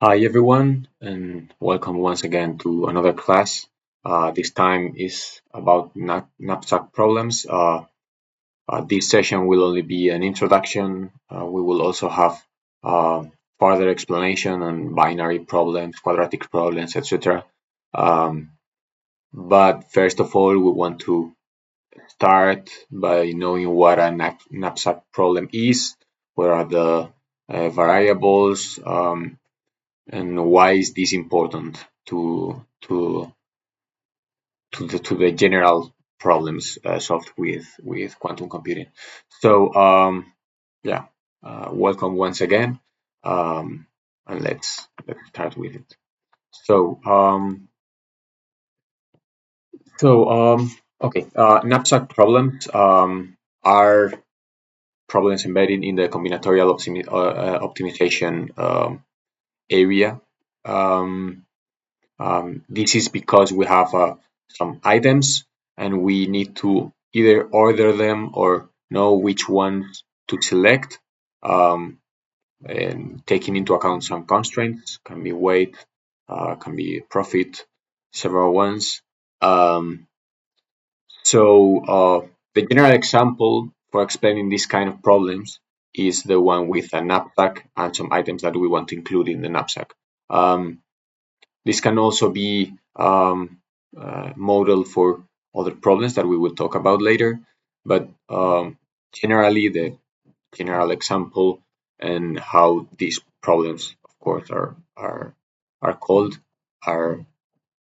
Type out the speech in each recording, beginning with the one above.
Hi everyone, and welcome once again to another class. This time is about knapsack problems. This session will only be an introduction. We will also have uh, further explanation on binary problems, quadratic problems, etc. Um, but first of all, we want to start by knowing what a knapsack problem is, what are the variables, and why is this important to the general problems solved with quantum computing. So yeah, welcome once again, and let's start with it. So okay, knapsack problems are problems embedded in the combinatorial optimization area. Um, this is because we have some items and we need to either order them or know which ones to select, um, and taking into account some constraints, can be weight, can be profit, several ones. Um, so the general example for explaining this kind of problems is the one with a knapsack and some items that we want to include in the knapsack. This can also be modeled for other problems that we will talk about later, but generally the general example and how these problems, of course, are called are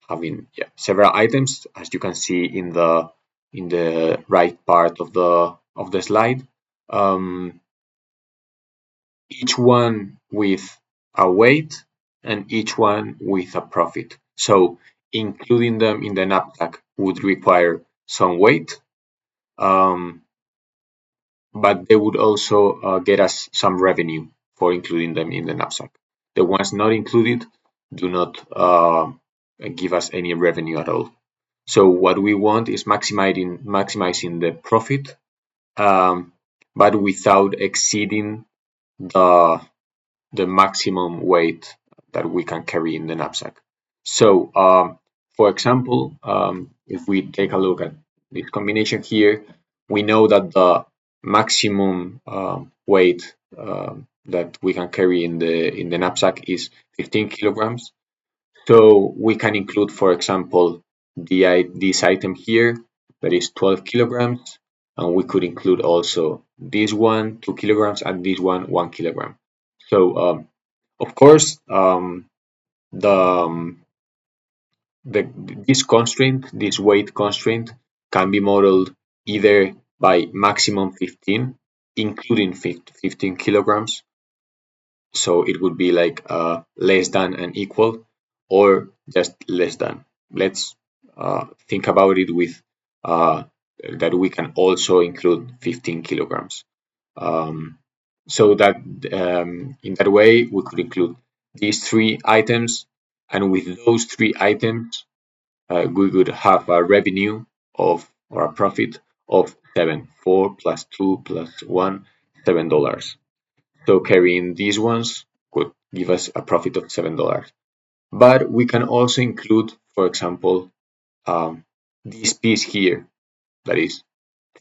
having several items, as you can see in the right part of the slide. Um, each one with a weight and each one with a profit. So including them in the knapsack would require some weight, um, but they would also get us some revenue for including them in the knapsack. The ones not included do not give us any revenue at all. So what we want is maximizing the profit, but without exceeding the the maximum weight that we can carry in the knapsack. So, for example, if we take a look at this combination here, we know that the maximum weight that we can carry in the knapsack is 15 kilograms. So we can include, for example, this item here that is 12 kilograms, and we could include also this one 2 kilograms and this one 1 kilogram. So of course, the, um, the this constraint, this weight constraint, can be modeled either by maximum 15, including 15 kilograms. So it would be like less than and equal, or just less than. Let's think about it with that we can also include 15 kilograms. Um, so that in that way we could include these three items, and with those three items we would have a revenue of, or a profit of 4 plus 2 plus 1, $7. So carrying these ones could give us a profit of $7. But we can also include, for example, this piece here that is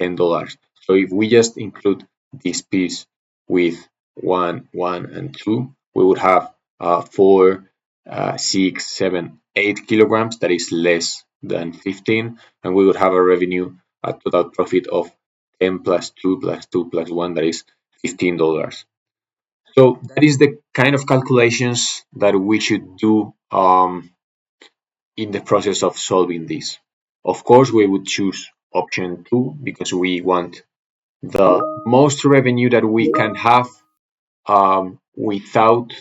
$10. So if we just include this piece with 1, 1, and 2, we would have 4, 6, 7, 8 kilograms, that is less than 15, and we would have a revenue, a total profit of 10 plus 2 plus 2 plus 1, that is $15. So that is the kind of calculations that we should do in the process of solving this. Of course, we would choose option 2 because we want the most revenue that we can have without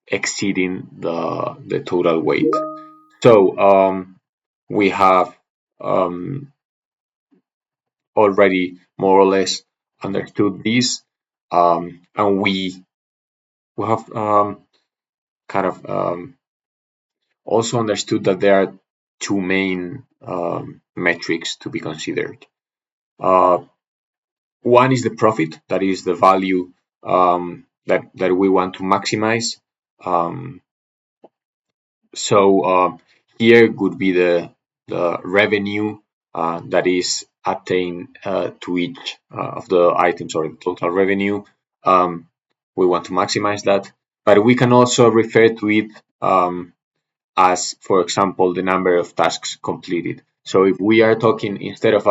exceeding the total weight. So we have already more or less understood this, and we have kind of also understood that there are two main metrics to be considered. Uh, One is the profit, that is the value that we want to maximize Um, so here would be the revenue that is attained to each of the items, or the total revenue. Um, we want to maximize that, but we can also refer to it as, for example, the number of tasks completed. So if we are talking, instead of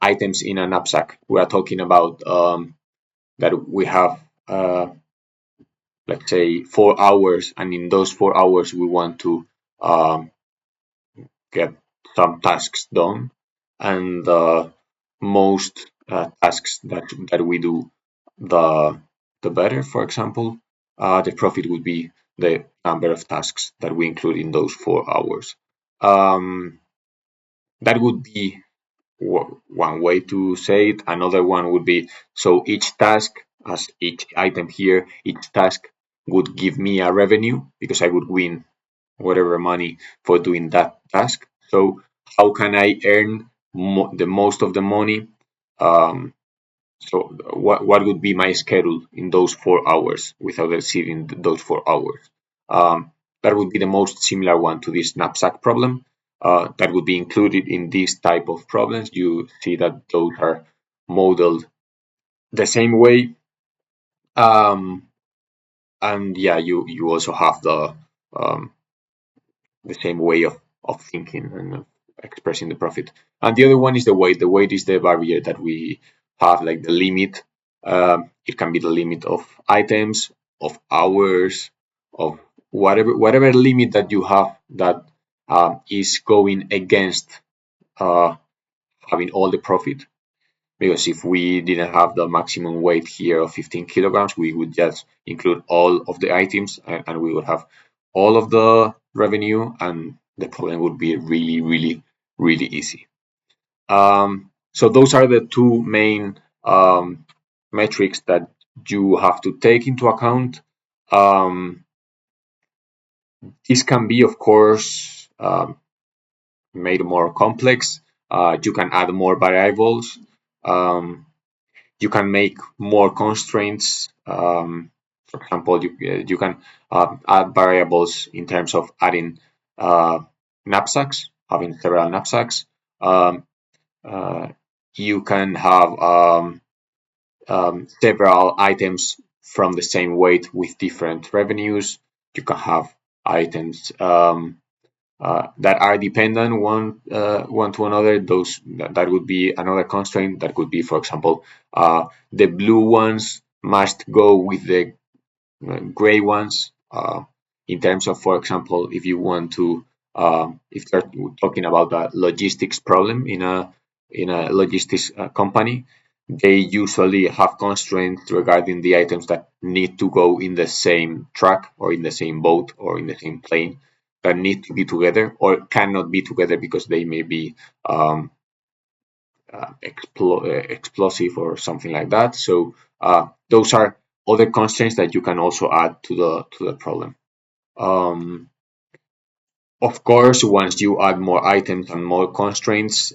items in a knapsack, we are talking about that we have, let's say, 4 hours, and in those 4 hours we want to um, get some tasks done, and most tasks that we do, the better. For example, the profit would be the number of tasks that we include in those 4 hours. Um, that would be one way to say it. Another one would be, so each task, as each item here, each task would give me a revenue because I would win whatever money for doing that task. So how can I earn the most of the money? Um, so what would be my schedule in those 4 hours without exceeding those 4 hours? That would be the most similar one to this knapsack problem. That would be included in this type of problems. You see that those are modeled the same way. Um, and yeah, you also have um, the same way of thinking and of expressing the profit. And the other one is the weight. The weight is the barrier that we have, like the limit. It can be the limit of items, of hours, of whatever limit that you have that is going against uh, having all the profit. Because if we didn't have the maximum weight here of 15 kilograms, we would just include all of the items, and we would have all of the revenue, and the problem would be really, really, really easy. So those are the two main metrics that you have to take into account. Um, this can be, of course, made more complex. You can add more variables. Um, you can make more constraints. For example, you can add variables in terms of adding knapsacks, having several knapsacks. Um, uh, you can have several items from the same weight with different revenues. You can have items that are dependent one to another. Those that would be another constraint. That could be, for example, the blue ones must go with the gray ones. In terms of, for example, if you want to, if you're talking about a logistics problem in a logistics company, they usually have constraints regarding the items that need to go in the same truck or in the same boat or in the same plane, that need to be together or cannot be together because they may be explosive or something like that. So those are other constraints that you can also add to the problem. Um, of course, once you add more items and more constraints,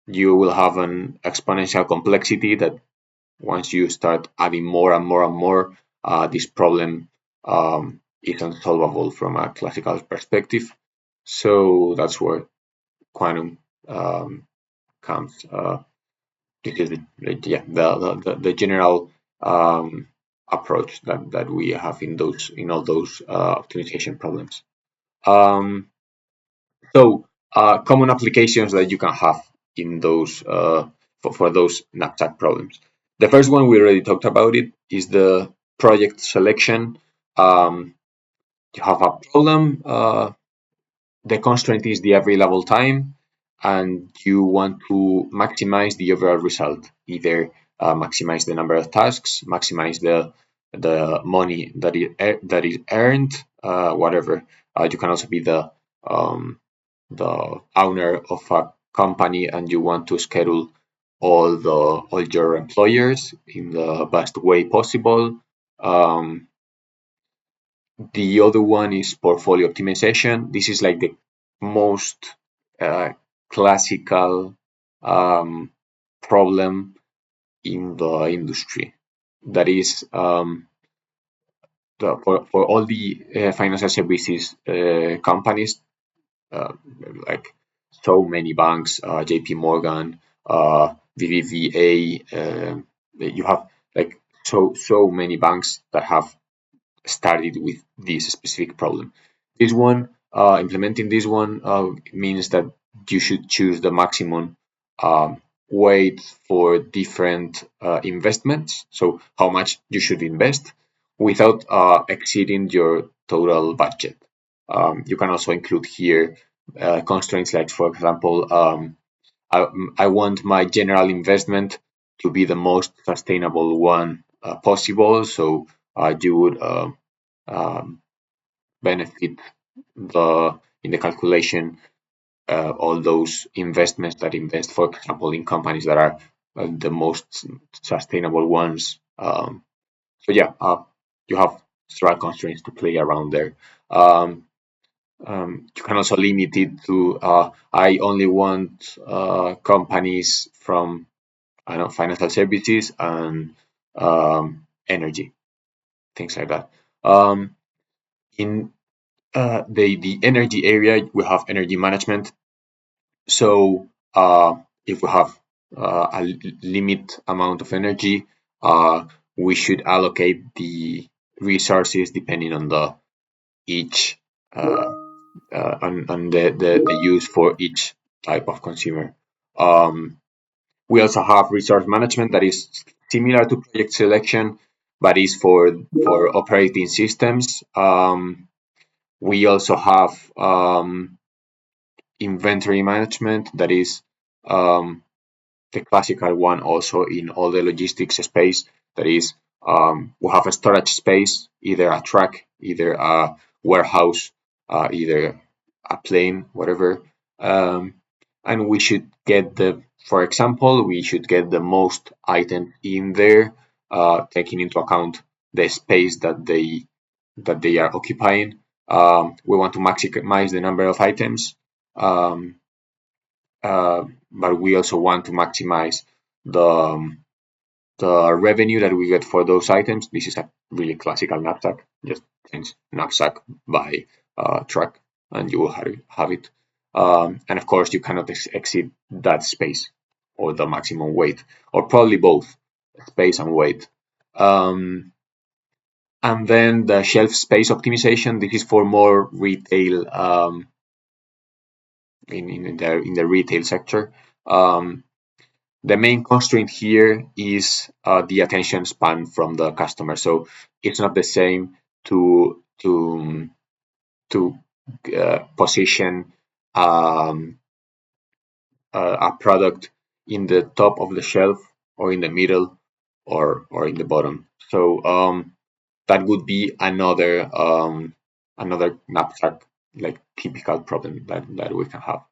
you will have an exponential complexity that once you start adding more and more and more, this problem is unsolvable from a classical perspective. So that's where quantum comes. This is the general approach that we have in all those optimization problems. Um, so common applications that you can have in those for those knapsack problems. The first one we already talked about it is the project selection. You have a problem. The constraint is the available time, and you want to maximize the overall result. Either maximize the number of tasks, maximize the money that is earned, whatever. You can also be the owner of a company and you want to schedule all your employers in the best way possible. Um, the other one is portfolio optimization. This is like the most classical problem in the industry. That is, for all the financial services companies, uh, like so many banks, JP Morgan, BBVA, you have like so many banks that have started with this specific problem. This one, implementing this one means that you should choose the maximum weight for different investments. So how much you should invest without exceeding your total budget. You can also include here constraints like, for example, I, I want my general investment to be the most sustainable one possible. So you would um, benefit the in the calculation all those investments that invest, for example, in companies that are the most sustainable ones. So yeah, you have several constraints to play around there. Um, you can also limit it to I only want companies from, I don't know, financial services and energy, things like that. In the energy area, we have energy management. So if we have a limit amount of energy, we should allocate the resources depending on the each on the use for each type of consumer. Um, we also have resource management that is similar to project selection, but is for operating systems. We also have inventory management that is the classical one also in all the logistics space. That is, we have a storage space, either a truck, either a warehouse, either a plane, whatever. And we should get for example, we should get the most items in there, taking into account the space that they are occupying. We want to maximize the number of items. Um, but we also want to maximize the the revenue that we get for those items. This is a really classical knapsack. Just change knapsack by truck, and you will have it. And of course, you cannot exceed that space or the maximum weight, or probably both space and weight. And then the shelf space optimization. This is for more retail in the retail sector. Um, the main constraint here is the attention span from the customer. So it's not the same to position a product in the top of the shelf or in the middle or in the bottom. So that would be another knapsack like typical problem that we can have.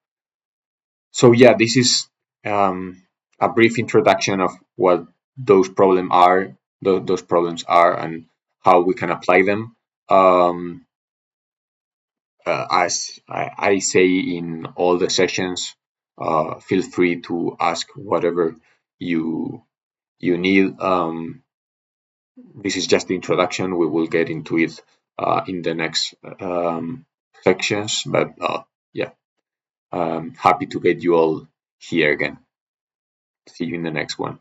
So yeah, this is a brief introduction of what those problems are, and how we can apply them. Um, as I say in all the sessions, feel free to ask whatever you need. This is just the introduction. We will get into it in the next sections, but yeah, happy to get you all here again. See you in the next one.